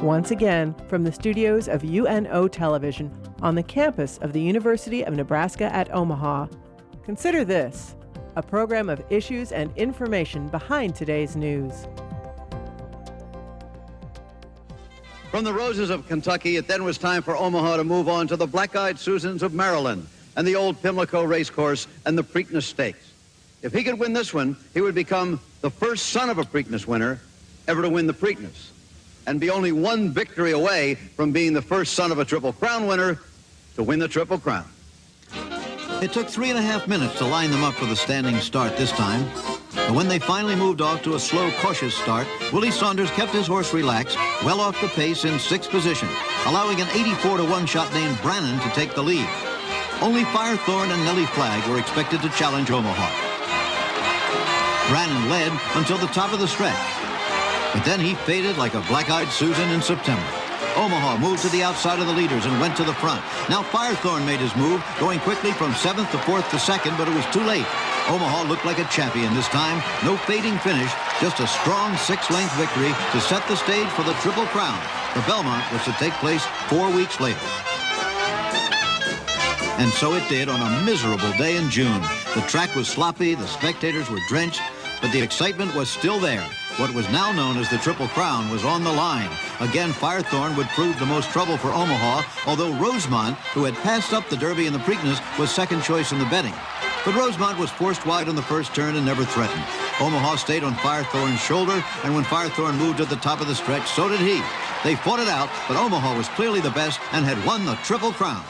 once again from the studios of UNO Television on the campus of the University of Nebraska at Omaha. Consider this, a program of issues and information behind today's news. From the Roses of Kentucky, it then was time for Omaha to move on to the Black-Eyed Susans of Maryland and the old Pimlico Racecourse and the Preakness Stakes. If he could win this one, he would become the first son of a Preakness winner ever to win the Preakness, and be only one victory away from being the first son of a Triple Crown winner to win the Triple Crown. It took 3.5 minutes to line them up for the standing start this time. But when they finally moved off to a slow, cautious start, Willie Saunders kept his horse relaxed, well off the pace in 6th position, allowing an 84-to-1 shot named Brannan to take the lead. Only Firethorn and Nellie Flagg were expected to challenge Omaha. Brannan led until the top of the stretch, but then he faded like a black-eyed Susan in September. Omaha moved to the outside of the leaders and went to the front. Now Firethorn made his move, going quickly from 7th to 4th to 2nd, but it was too late. Omaha looked like a champion this time. No fading finish, just a strong 6-length victory to set the stage for the Triple Crown. The Belmont was to take place 4 weeks later. And so it did on a miserable day in June. The track was sloppy, the spectators were drenched, but the excitement was still there. What was now known as the Triple Crown was on the line. Again, Firethorn would prove the most trouble for Omaha, although Rosemont, who had passed up the Derby and the Preakness, was second choice in the betting. But Rosemont was forced wide on the first turn and never threatened. Omaha stayed on Firethorn's shoulder, and when Firethorn moved at the top of the stretch, so did he. They fought it out, but Omaha was clearly the best and had won the Triple Crown.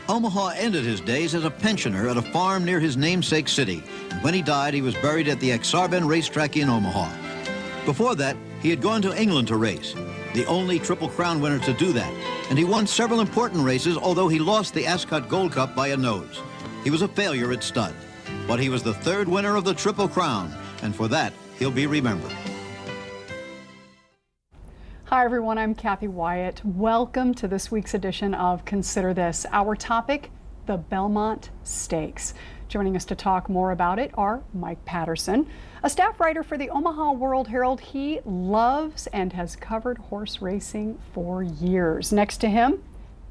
Omaha ended his days as a pensioner at a farm near his namesake city. And when he died, he was buried at the Exarban racetrack in Omaha. Before that, he had gone to England to race, the only Triple Crown winner to do that. And he won several important races, although he lost the Ascot Gold Cup by a nose. He was a failure at stud, but he was the 3rd winner of the Triple Crown, and for that, he'll be remembered. Hi everyone, I'm Kathy Wyatt. Welcome to this week's edition of Consider This. Our topic, the Belmont Stakes. Joining us to talk more about it are Mike Patterson, a staff writer for the Omaha World-Herald. He loves and has covered horse racing for years. Next to him,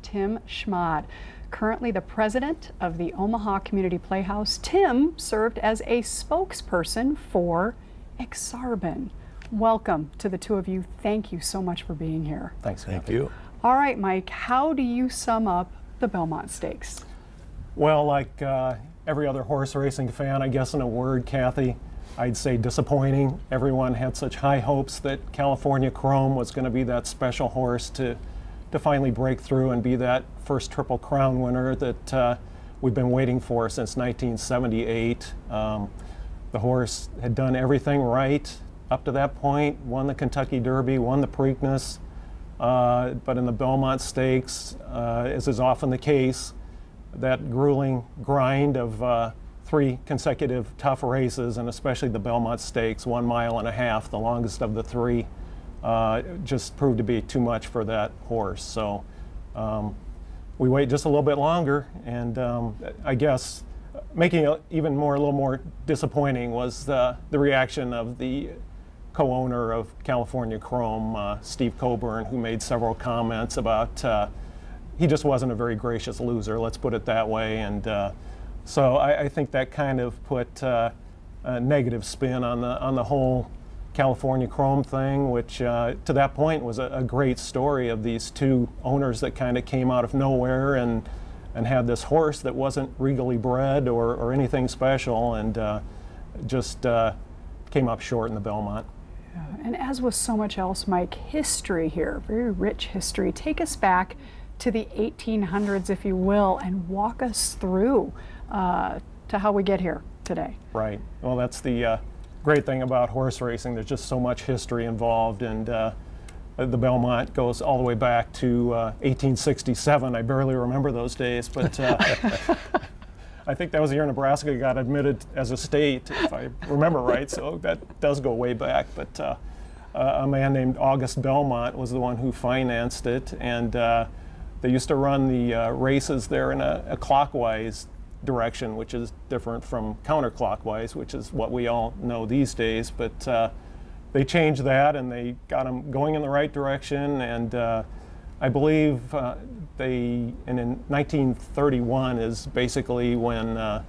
Tim Schmad, currently the president of the Omaha Community Playhouse. Tim served as a spokesperson for Exarban. Welcome to the two of you. Thank you so much for being here. Thanks. Thank you. All right, Mike, how do you sum up the Belmont Stakes? Well, like every other horse racing fan, I guess in a word, Kathy, I'd say disappointing. Everyone had such high hopes that California Chrome was going to be that special horse to finally break through and be that first Triple Crown winner that we've been waiting for since 1978. The horse had done everything right up to that point, won the Kentucky Derby, won the Preakness, but in the Belmont Stakes, as is often the case, that grueling grind of 3 consecutive tough races, and especially the Belmont Stakes, 1.5 miles, the longest of the 3, just proved to be too much for that horse. So we wait just a little bit longer, and I guess making it even more, a little more disappointing was the reaction of the co-owner of California Chrome, Steve Coburn, who made several comments about he just wasn't a very gracious loser, let's put it that way. And so I think that kind of put a negative spin on the whole California Chrome thing, which to that point was a great story of these 2 owners that kind of came out of nowhere and had this horse that wasn't regally bred or anything special, and just came up short in the Belmont. Yeah. And as with so much else, Mike, history here, very rich history. Take us back to the 1800s, if you will, and walk us through to how we get here today. Right. Well, that's the great thing about horse racing. There's just so much history involved, and the Belmont goes all the way back to 1867. I barely remember those days, but I think that was the year Nebraska got admitted as a state, if I remember right, so that does go way back. But a man named August Belmont was the one who financed it, and they used to run the races there in a clockwise direction, which is different from counterclockwise, which is what we all know these days. But they changed that and they got them going in the right direction. And I believe in 1931 is basically when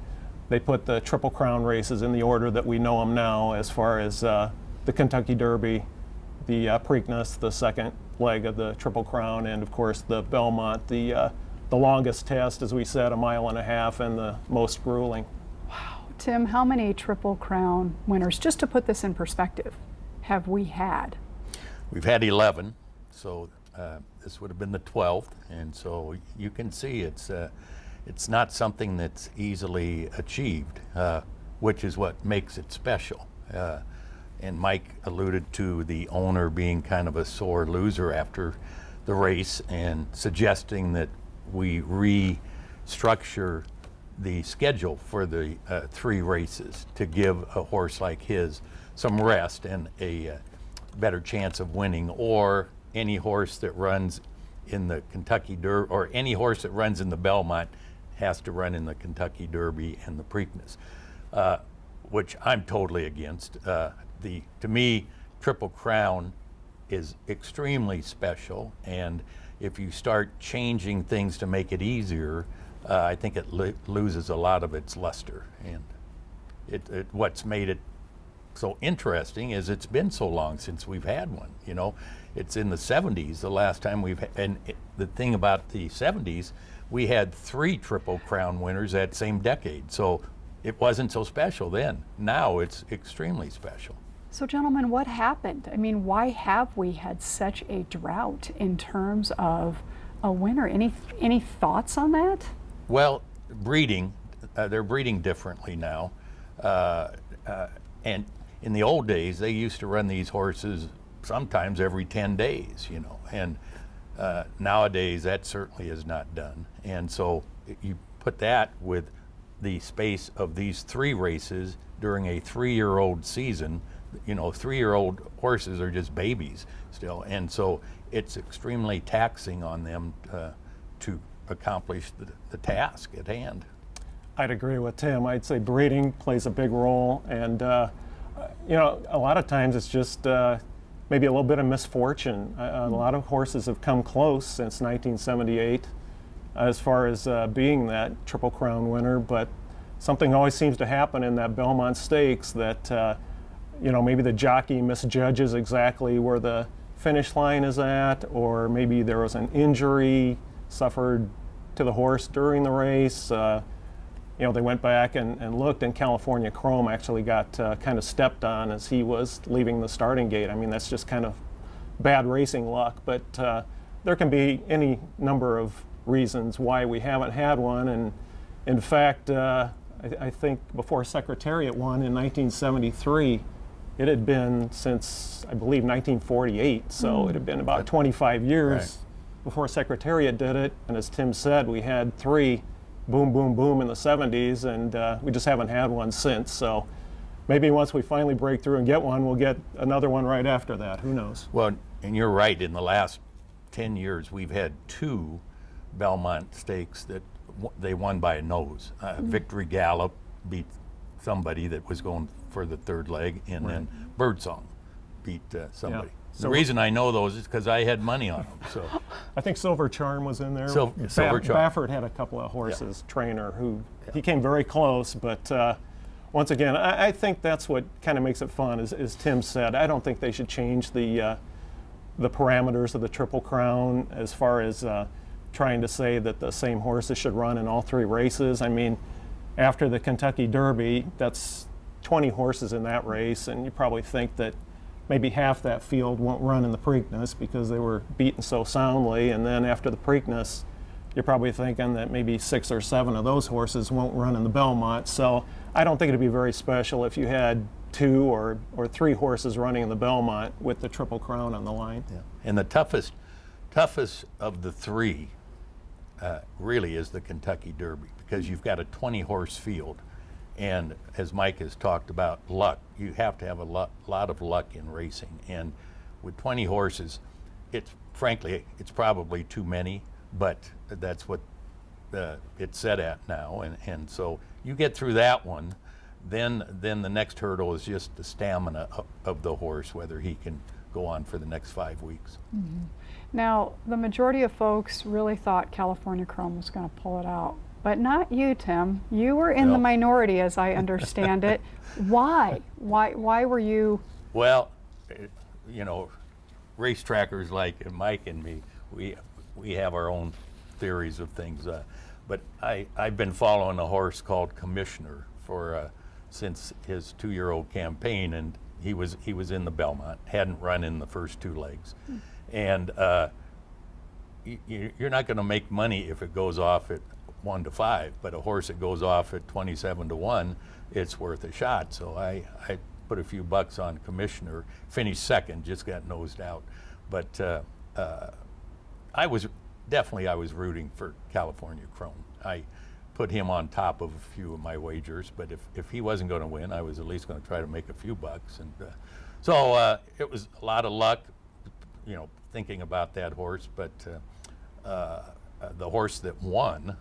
they put the Triple Crown races in the order that we know them now, as far as the Kentucky Derby, the Preakness, the second leg of the Triple Crown, and of course the Belmont, the longest test, as we said, 1.5 miles, and the most grueling. Wow. Tim, how many Triple Crown winners, just to put this in perspective, have we had? We've had 11, so this would have been the 12th, and so you can see it's not something that's easily achieved, which is what makes it special. And Mike alluded to the owner being kind of a sore loser after the race and suggesting that we restructure the schedule for the 3 races to give a horse like his some rest and a better chance of winning, or any horse that runs in the Kentucky Derby, or any horse that runs in the Belmont has to run in the Kentucky Derby and the Preakness, which I'm totally against. To me, Triple Crown is extremely special, and if you start changing things to make it easier, I think it loses a lot of its luster. And what's made it so interesting is it's been so long since we've had one. You know, it's in the 70s the last time the thing about the 70s, we had 3 Triple Crown winners that same decade, so it wasn't so special then. Now it's extremely special. So gentlemen, what happened? I mean, why have we had such a drought in terms of a winner? Any thoughts on that? Well, breeding, they're breeding differently now. And in the old days, they used to run these horses sometimes every 10 days, you know, and nowadays that certainly is not done. And so you put that with the space of these 3 races during a 3-year-old season. You know, 3-year-old horses are just babies still, and so it's extremely taxing on them to accomplish the task at hand. I'd agree with Tim. I'd say breeding plays a big role, and you know, a lot of times it's just maybe a little bit of misfortune. A lot of horses have come close since 1978 as far as being that Triple Crown winner, but something always seems to happen in that Belmont Stakes that you know, maybe the jockey misjudges exactly where the finish line is at, or maybe there was an injury suffered to the horse during the race. You know, they went back and looked, and California Chrome actually got kind of stepped on as he was leaving the starting gate. I mean, that's just kind of bad racing luck, but there can be any number of reasons why we haven't had one. And in fact, I think before Secretariat won in 1973, it had been since, I believe, 1948, so it had been about 25 years before Secretariat did it. And as Tim said, we had 3 boom, boom, boom in the 70s, and we just haven't had one since. So maybe once we finally break through and get one, we'll get another one right after that. Who knows? Well, and you're right. In the last 10 years, we've had 2 Belmont Stakes that they won by a nose. Victory Gallop beat somebody that was going for the 3rd leg, and then Birdsong beat somebody. Yeah. The reason I know those is because I had money on them. So I think Silver Charm was in there. Silver Charm. Baffert had a couple of horses, trainer, who he came very close, but once again, I think that's what kind of makes it fun, as Tim said. I don't think they should change the parameters of the Triple Crown as far as trying to say that the same horses should run in all 3 races. I mean, after the Kentucky Derby, that's 20 horses in that race, and you probably think that maybe half that field won't run in the Preakness because they were beaten so soundly, and then after the Preakness, you're probably thinking that maybe 6 or 7 of those horses won't run in the Belmont. So I don't think it'd be very special if you had 2 or 3 horses running in the Belmont with the Triple Crown on the line. Yeah. And the toughest of the 3 really is the Kentucky Derby, because you've got a 20-horse field. And as Mike has talked about luck, you have to have a lot of luck in racing. And with 20 horses, frankly, it's probably too many, but that's what it's set at now. And so you get through that one, Then the next hurdle is just the stamina of the horse, whether he can go on for the next 5 weeks. Now, the majority of folks really thought California Chrome was going to pull it out, but not you, Tim. You were in the minority, as I understand it. Why? Why were you? Well, you know, race trackers like Mike and me, we have our own theories of things. But I've been following a horse called Commissioner for since his 2-year-old campaign, and he was in the Belmont, hadn't run in the first 2 legs. And you're not going to make money if it goes off at 1 to 5, but a horse that goes off at 27 to 1, it's worth a shot. So I put a few bucks on Commissioner, finished second, just got nosed out. But I was rooting for California Chrome. I put him on top of a few of my wagers, but if he wasn't going to win, I was at least going to try to make a few bucks. And so it was a lot of luck, you know, thinking about that horse. But the horse that won,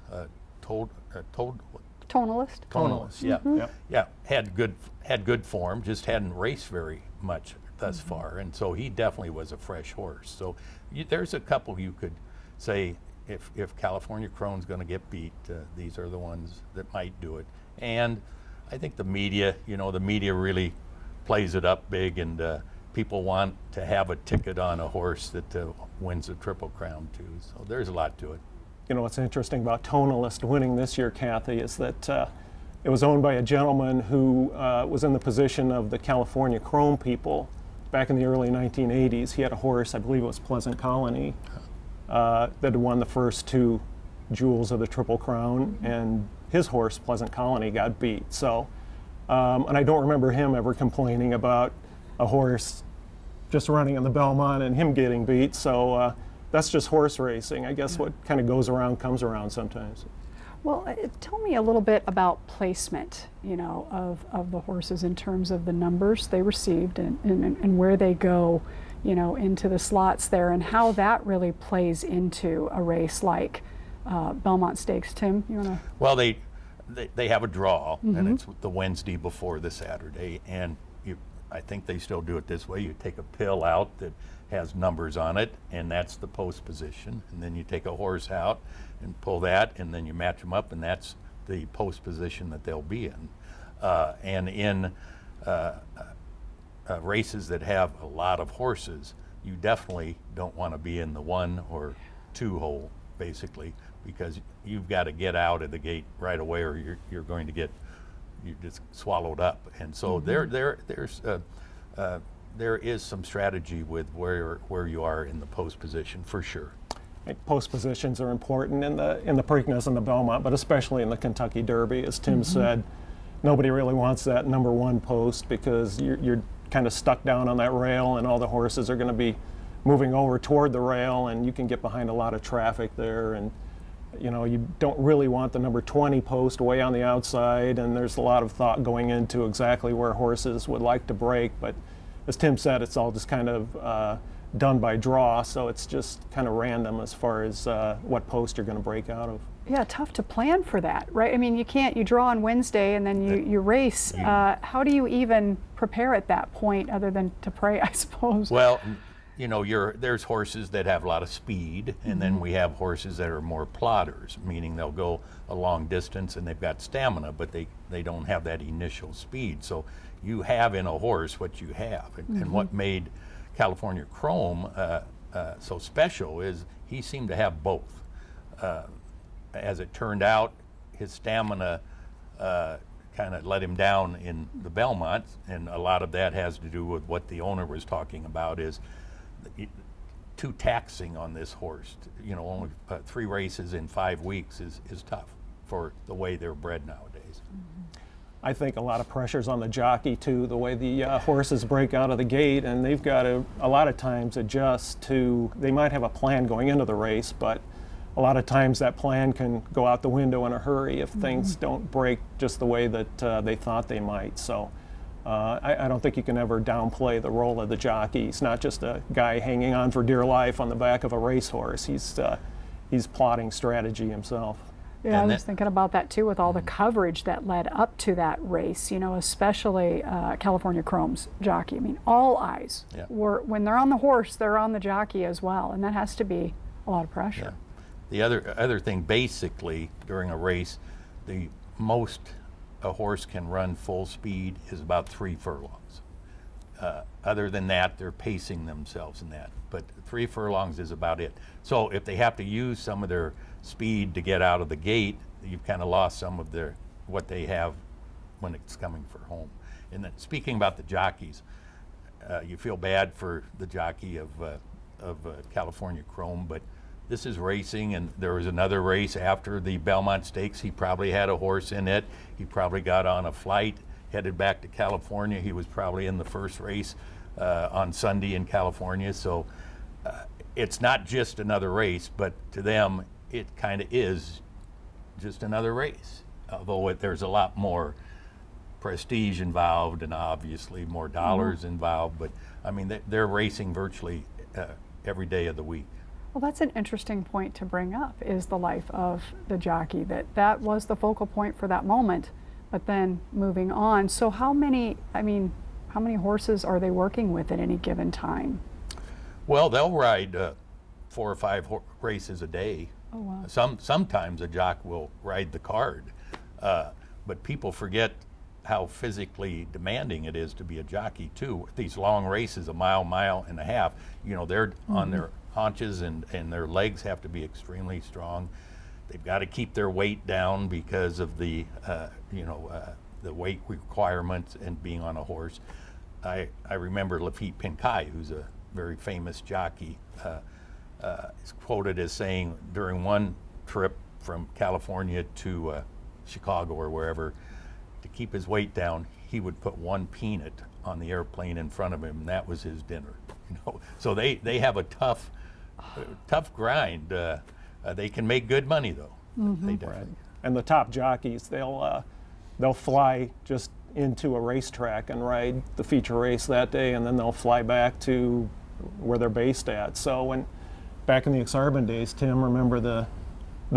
Tonalist. Yeah, had good form, just hadn't raced very much thus far, and so he definitely was a fresh horse. So there's a couple you could say, if California Chrome's going to get beat, these are the ones that might do it. And I think the media really plays it up big, and people want to have a ticket on a horse that wins the Triple Crown too. So there's a lot to it. You know, what's interesting about Tonalist winning this year, Kathy, is that it was owned by a gentleman who was in the position of the California Chrome people back in the early 1980s. He had a horse, I believe it was Pleasant Colony, that had won the first 2 jewels of the Triple Crown, and his horse, Pleasant Colony, got beat. So, and I don't remember him ever complaining about a horse just running in the Belmont and him getting beat. So that's just horse racing. I guess what kind of goes around comes around sometimes. Well, tell me a little bit about placement, you know, of the horses in terms of the numbers they received and where they go, you know, into the slots there, and how that really plays into a race like Belmont Stakes. Tim, you want to? Well, they have a draw, and it's the Wednesday before the Saturday, and I think they still do it this way. You take a pill out that has numbers on it, and that's the post position, and then you take a horse out and pull that, and then you match them up, and that's the post position that they'll be in. And in races that have a lot of horses, you definitely don't want to be in the 1 or 2 hole, basically, because you've got to get out of the gate right away, or you're going to get just swallowed up. And so there is some strategy with where you are in the post position, for sure. Post positions are important in the Preakness and the Belmont, but especially in the Kentucky Derby. As Tim said, nobody really wants that number 1 post, because you're kind of stuck down on that rail, and all the horses are going to be moving over toward the rail, and you can get behind a lot of traffic there. And you know, you don't really want the number 20 post way on the outside, and there's a lot of thought going into exactly where horses would like to break. But as Tim said, it's all just kind of done by draw, so it's just kind of random as far as what post you're going to break out of. Yeah, tough to plan for that, right? I mean, you draw on Wednesday and then you race. How do you even prepare at that point other than to pray, I suppose? Well, you know, there's horses that have a lot of speed, and then we have horses that are more plotters, meaning they'll go a long distance and they've got stamina, but they don't have that initial speed. So you have in a horse what you have. And what made California Chrome so special is he seemed to have both. As it turned out, his stamina kind of let him down in the Belmont, and a lot of that has to do with what the owner was talking about, is too taxing on this horse. You know, only 3 races in 5 weeks is tough for the way they're bred nowadays. I think a lot of pressure's on the jockey too, the way the horses break out of the gate, and they've got to a lot of times adjust to, they might have a plan going into the race, but a lot of times that plan can go out the window in a hurry if things don't break just the way that they thought they might. So I don't think you can ever downplay the role of the jockey. He's not just a guy hanging on for dear life on the back of a racehorse. He's plotting strategy himself. Yeah, I And was thinking about that too with all the coverage that led up to that race, you know, especially California Chrome's jockey. I mean, all eyes Yeah. were, when they're on the horse, they're on the jockey as well, and that has to be a lot of pressure. The other thing, basically, during a race, the most a horse can run full speed is about 3 furlongs. Other than that, they're pacing themselves in that. But 3 furlongs is about it. So if they have to use some of their speed to get out of the gate, you've kind of lost some of their what they have when it's coming for home. And then speaking about the jockeys, you feel bad for the jockey of California Chrome, but this is racing, and there was another race after the Belmont Stakes. He probably had a horse in it. He probably got on a flight, headed back to California. He was probably in the first race on Sunday in California. So it's not just another race, but to them, it kind of is just another race. Although there's a lot more prestige involved and obviously more dollars involved. But I mean, they're racing virtually every day of the week. Well, that's an interesting point to bring up, is the life of the jockey, that was the focal point for that moment, but then moving on. So how many horses are they working with at any given time? Well, they'll ride 4 or 5 races a day. Oh, wow. Sometimes a jock will ride the card, but people forget how physically demanding it is to be a jockey too. These long races, a mile and a half, you know, they're on their haunches and their legs have to be extremely strong. They've got to keep their weight down because of the the weight requirements and being on a horse. I remember Lafitte Pincay, who's a very famous jockey, is quoted as saying during one trip from California to Chicago or wherever, to keep his weight down, he would put 1 peanut on the airplane in front of him, and that was his dinner. You know, so they have a tough grind. They can make good money though. They definitely. Right. And the top jockeys, they'll fly just into a racetrack and ride the feature race that day, and then they'll fly back to where they're based at. So when back in the Exarban days, Tim, remember the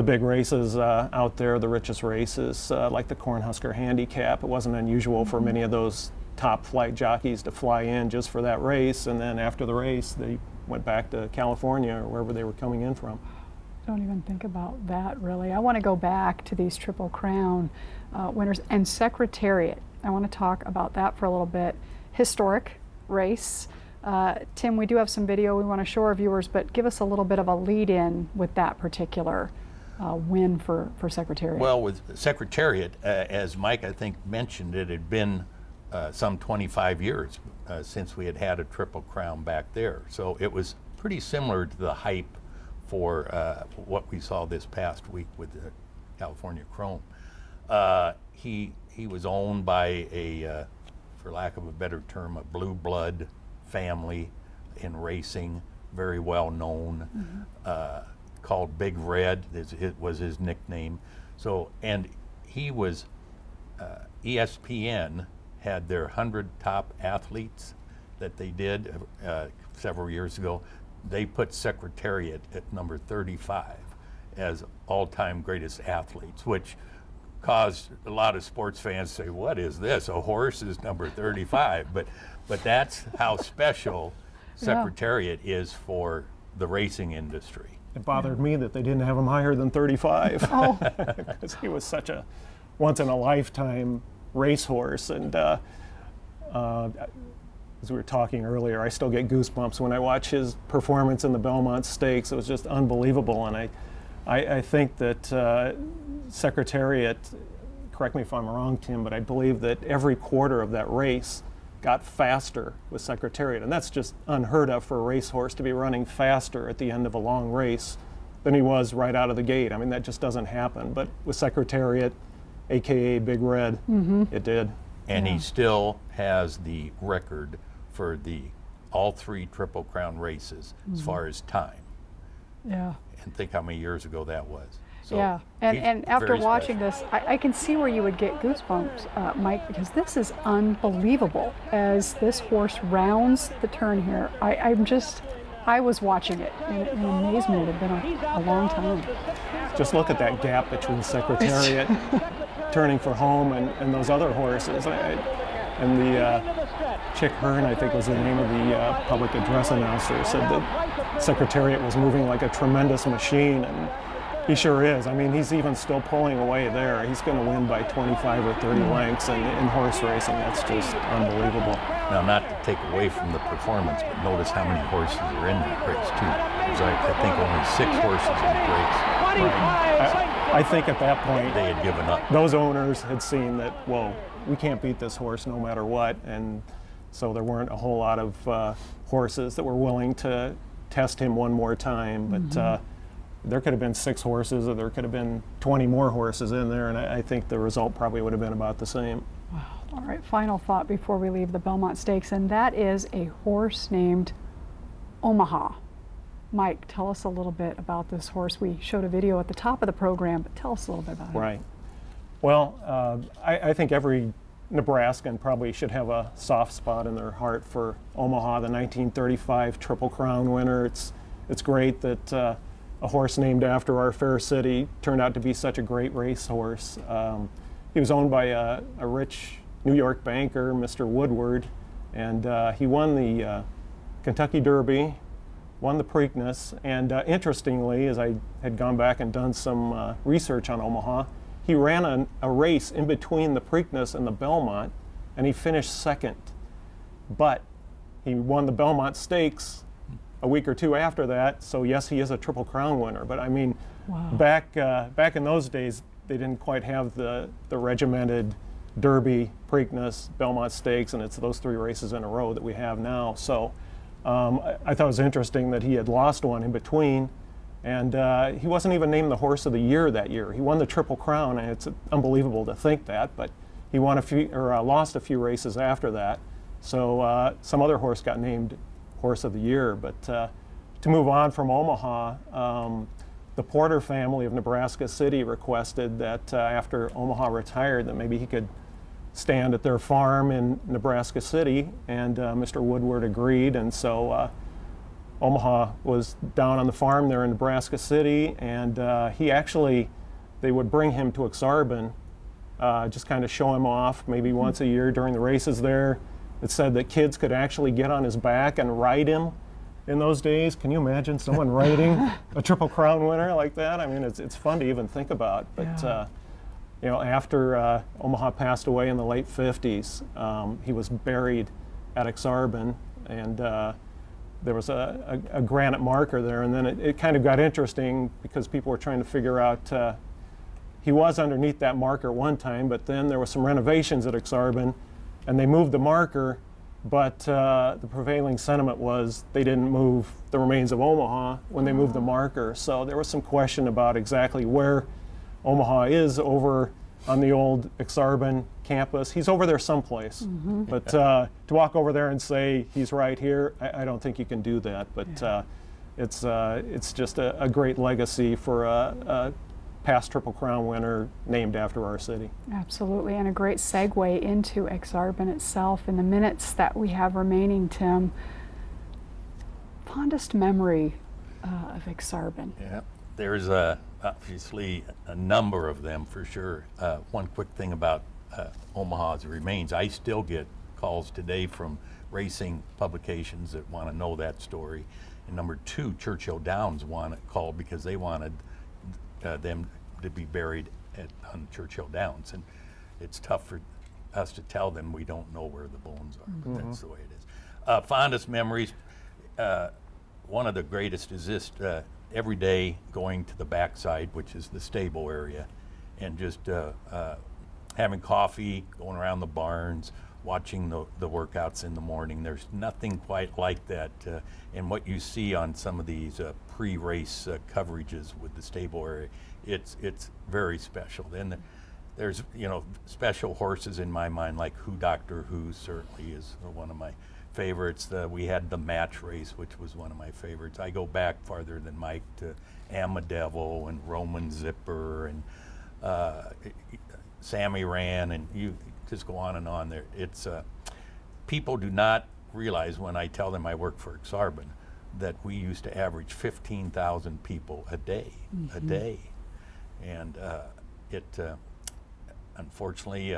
big races out there, the richest races, like the Cornhusker Handicap. It wasn't unusual for many of those top flight jockeys to fly in just for that race, and then after the race, they went back to California or wherever they were coming in from. Don't even think about that, really. I want to go back to these Triple Crown winners and Secretariat. I want to talk about that for a little bit. Historic race. Tim, we do have some video we want to show our viewers, but give us a little bit of a lead-in with that particular win for Secretariat. Well, with Secretariat, as Mike I think mentioned, it had been some 25 years since we had a Triple Crown back there. So it was pretty similar to the hype for what we saw this past week with the California Chrome. He was owned by a, for lack of a better term, a blue blood family in racing, very well known, called Big Red. It was his nickname. So, and he was, ESPN had their 100 top athletes that they did several years ago. They put Secretariat at number 35 as all-time greatest athletes, which caused a lot of sports fans to say, what is this? A horse is number 35. But that's how special Secretariat is for the racing industry. It bothered me that they didn't have him higher than 35. Oh. Because he was such a once-in-a-lifetime racehorse. And as we were talking earlier, I still get goosebumps when I watch his performance in the Belmont Stakes. It was just unbelievable. And I think that Secretariat, correct me if I'm wrong, Tim, but I believe that every quarter of that race got faster with Secretariat. And that's just unheard of for a racehorse to be running faster at the end of a long race than he was right out of the gate. I mean, that just doesn't happen. But with Secretariat, AKA Big Red, it did. And he still has the record for all 3 Triple Crown races as far as time. Yeah. And think how many years ago that was. So yeah, and after very watching special. this, I can see where you would get goosebumps, Mike, because this is unbelievable. As this horse rounds the turn here, I'm just I was watching it in amazement. It had been a long time. Just look at that gap between Secretariat turning for home and those other horses. And the Chick Hearn, I think was the name of the public address announcer, said that Secretariat was moving like a tremendous machine, and he sure is. I mean, he's even still pulling away there. He's going to win by 25 or 30 lengths, and in horse racing, that's just unbelievable. Now, not to take away from the performance, but notice how many horses are in that race, too. There's, I think, only 6 horses in the race. I think at that point, They had given up. those owners had seen that, whoa, we can't beat this horse no matter what, and so there weren't a whole lot of horses that were willing to test him one more time. But there could have been 6 horses, or there could have been 20 more horses in there, and I think the result probably would have been about the same. Wow. All right, final thought before we leave the Belmont Stakes, and that is a horse named Omaha. Mike, tell us a little bit about this horse. We showed a video at the top of the program, but tell us a little bit about it. Right. Well, I think every Nebraskan probably should have a soft spot in their heart for Omaha, the 1935 Triple Crown winner. It's great that a horse named after our fair city turned out to be such a great racehorse. He was owned by a rich New York banker, Mr. Woodward, and he won the Kentucky Derby, won the Preakness, and interestingly, as I had gone back and done some research on Omaha, he ran a race in between the Preakness and the Belmont, and he finished second. But he won the Belmont Stakes a week or two after that, so yes, he is a Triple Crown winner. But I mean, Wow. back in those days, they didn't quite have the regimented Derby, Preakness, Belmont Stakes, and it's those 3 races in a row that we have now. So I thought it was interesting that he had lost one in between, and he wasn't even named the Horse of the Year that year. He won the Triple Crown, and it's unbelievable to think that, but he won lost a few races after that. So some other horse got named Horse of the Year. But to move on from Omaha, the Porter family of Nebraska City requested that after Omaha retired, that maybe he could stand at their farm in Nebraska City, and Mr. Woodward agreed, and so Omaha was down on the farm there in Nebraska City, and they would bring him to Exarban, just kind of show him off maybe once a year during the races there. It said that kids could actually get on his back and ride him in those days. Can you imagine someone riding a Triple Crown winner like that? I mean, it's fun to even think about, but after Omaha passed away in the late 50s, he was buried at Exarban, and there was a granite marker there, and then it kind of got interesting because people were trying to figure out, he was underneath that marker one time, but then there were some renovations at Exarban, and they moved the marker, but the prevailing sentiment was they didn't move the remains of Omaha when they moved the marker. So there was some question about exactly where Omaha is over on the old Exarban campus. He's over there someplace, but to walk over there and say he's right here, I don't think you can do that. But it's just a great legacy for a past Triple Crown winner named after our city. Absolutely, and a great segue into Exarban itself. In the minutes that we have remaining, Tim, fondest memory of Exarban? Yeah, there's obviously a number of them for sure. One quick thing about Omaha's remains, I still get calls today from racing publications that want to know that story. And number 2, Churchill Downs called because they wanted them to be buried on Churchill Downs, and it's tough for us to tell them we don't know where the bones are, but that's the way it is. Fondest memories, one of the greatest is just every day going to the backside, which is the stable area, and just having coffee, going around the barns, watching the workouts in the morning. There's nothing quite like that, and what you see on some of these pre-race coverages with the stable area, it's very special. Then there's special horses in my mind, like Doctor Who certainly is one of my favorites. We had the match race, which was one of my favorites. I go back farther than Mike to Amadevil and Roman Zipper and Sammy Ran, and you just go on and on there. It's people do not realize when I tell them I work for Exarban that we used to average 15,000 people a day, and unfortunately,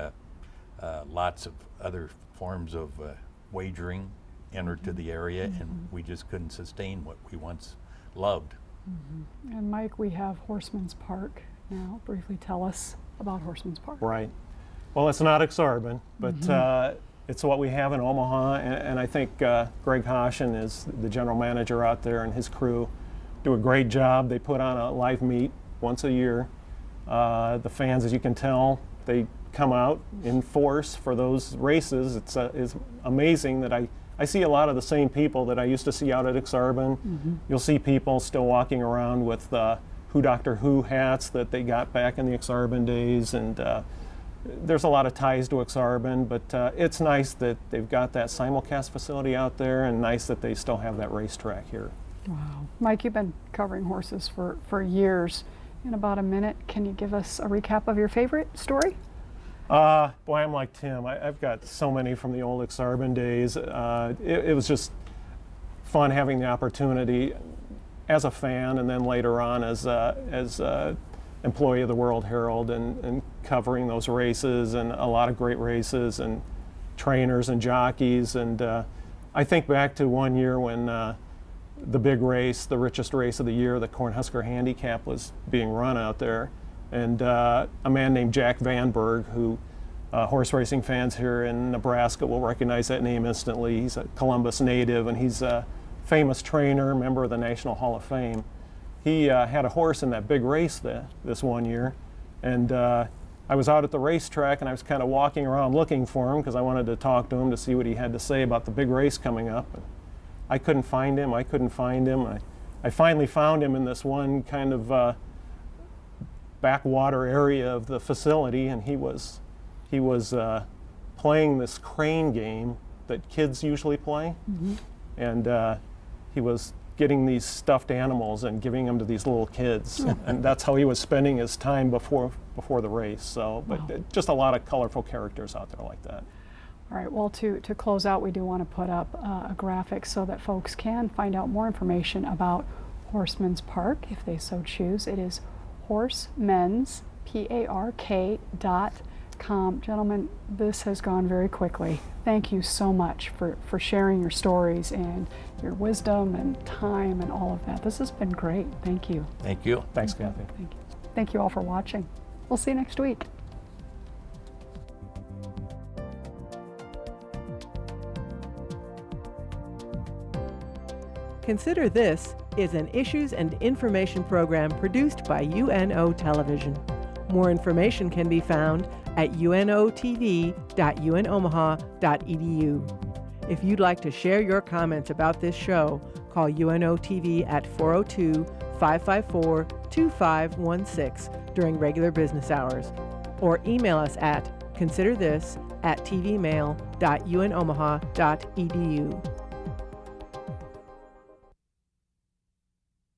lots of other forms of wagering entered to the area, and we just couldn't sustain what we once loved. And Mike, we have Horseman's Park now. Briefly tell us about Horseman's Park. Right. Well, it's not Ak-Sar-Ben, but it's what we have in Omaha, and I think Greg Hoshin is the general manager out there, and his crew do a great job. They put on a live meet once a year. The fans, as you can tell, they come out in force for those races. It's amazing that I see a lot of the same people that I used to see out at Ak-Sar-Ben. You'll see people still walking around with Who Doctor Who hats that they got back in the Ak-Sar-Ben days, and there's a lot of ties to Ak-Sar-Ben, but it's nice that they've got that simulcast facility out there, and nice that they still have that racetrack here. Wow. Mike, you've been covering horses for years. In about a minute, can you give us a recap of your favorite story? Boy, I'm like Tim. I've got so many from the old Ak-Sar-Ben days. It was just fun having the opportunity as a fan, and then later on as employee of the World Herald, and covering those races, and a lot of great races, and trainers and jockeys. And I think back to one year when the big race, the richest race of the year, the Cornhusker Handicap, was being run out there. And a man named Jack Vanberg, who horse racing fans here in Nebraska will recognize that name instantly. He's a Columbus native, and he's a famous trainer, member of the National Hall of Fame. He had a horse in that big race this one year, and I was out at the racetrack, and I was kind of walking around looking for him because I wanted to talk to him to see what he had to say about the big race coming up. And I couldn't find him. I finally found him in this one kind of backwater area of the facility, and he was playing this crane game that kids usually play, and he was getting these stuffed animals and giving them to these little kids, and that's how he was spending his time before the race. So, but just a lot of colorful characters out there like that. All right, well, to close out, we do want to put up a graphic so that folks can find out more information about Horseman's Park if they so choose. It is horsemens, PARK.com. Gentlemen, this has gone very quickly. Thank you so much for sharing your stories and your wisdom and time and all of that. This has been great. Thank you. Thank you. Thanks, Kathy. Thank you. Thank you all for watching. We'll see you next week. Consider This is an issues and information program produced by UNO Television. More information can be found at unotv.unomaha.edu. If you'd like to share your comments about this show, call UNO TV at 402-554-2516 during regular business hours, or email us at considerthis@tvmail.unomaha.edu.